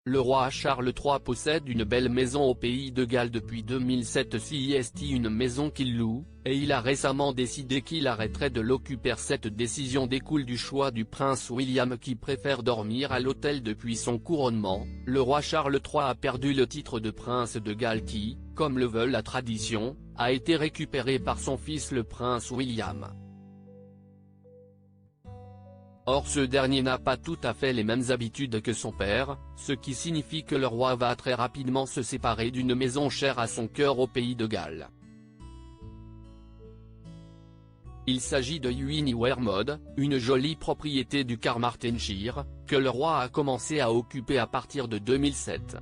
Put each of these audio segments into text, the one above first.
Le roi Charles III possède une belle maison au pays de Galles depuis 2007, c'est une maison qu'il loue, et il a récemment décidé qu'il arrêterait de l'occuper. Cette décision découle du choix du prince William qui préfère dormir à l'hôtel depuis son couronnement. Le roi Charles III a perdu le titre de prince de Galles qui, comme le veut la tradition, a été récupéré par son fils le prince William. Or ce dernier n'a pas tout à fait les mêmes habitudes que son père, ce qui signifie que le roi va très rapidement se séparer d'une maison chère à son cœur au pays de Galles. Il s'agit de Wermode, une jolie propriété du Carmarthenshire, que le roi a commencé à occuper à partir de 2007.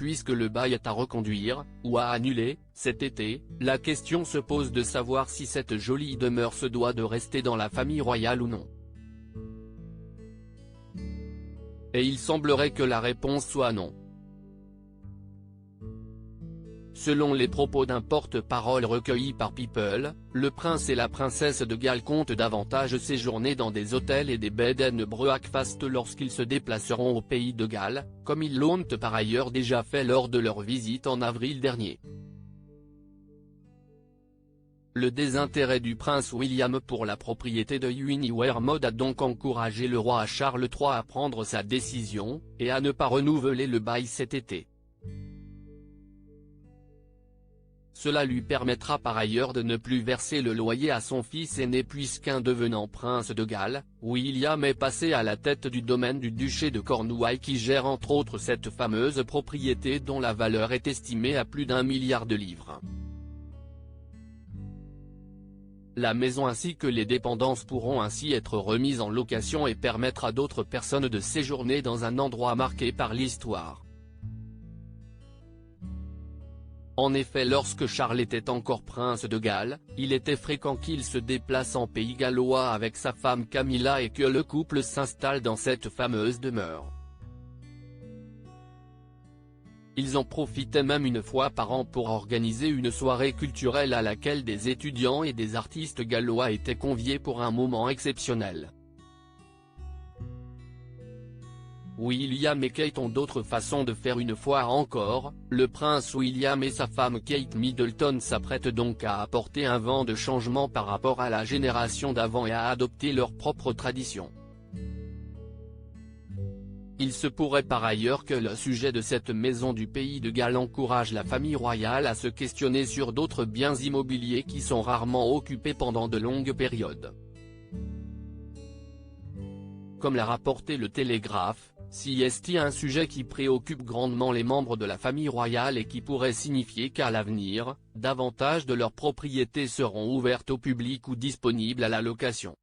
Puisque le bail est à reconduire, ou à annuler, cet été, la question se pose de savoir si cette jolie demeure se doit de rester dans la famille royale ou non. Et il semblerait que la réponse soit non. Selon les propos d'un porte-parole recueilli par People, le prince et la princesse de Galles comptent davantage séjourner dans des hôtels et des bed and breakfast lorsqu'ils se déplaceront au pays de Galles, comme ils l'ont par ailleurs déjà fait lors de leur visite en avril dernier. Le désintérêt du prince William pour la propriété de Wermode a donc encouragé le roi Charles III à prendre sa décision, et à ne pas renouveler le bail cet été. Cela lui permettra par ailleurs de ne plus verser le loyer à son fils aîné puisqu'un devenant prince de Galles, William est passé à la tête du domaine du duché de Cornouailles qui gère entre autres cette fameuse propriété dont la valeur est estimée à plus d'1 milliard de livres. La maison ainsi que les dépendances pourront ainsi être remises en location et permettre à d'autres personnes de séjourner dans un endroit marqué par l'histoire. En effet, lorsque Charles était encore prince de Galles, il était fréquent qu'il se déplace en pays gallois avec sa femme Camilla et que le couple s'installe dans cette fameuse demeure. Ils en profitaient même une fois par an pour organiser une soirée culturelle à laquelle des étudiants et des artistes gallois étaient conviés pour un moment exceptionnel. William et Kate ont d'autres façons de faire une fois encore. Le prince William et sa femme Kate Middleton s'apprêtent donc à apporter un vent de changement par rapport à la génération d'avant et à adopter leurs propres traditions. Il se pourrait par ailleurs que le sujet de cette maison du pays de Galles encourage la famille royale à se questionner sur d'autres biens immobiliers qui sont rarement occupés pendant de longues périodes. Comme l'a rapporté le Télégraphe, c'est un sujet qui préoccupe grandement les membres de la famille royale et qui pourrait signifier qu'à l'avenir, davantage de leurs propriétés seront ouvertes au public ou disponibles à la location.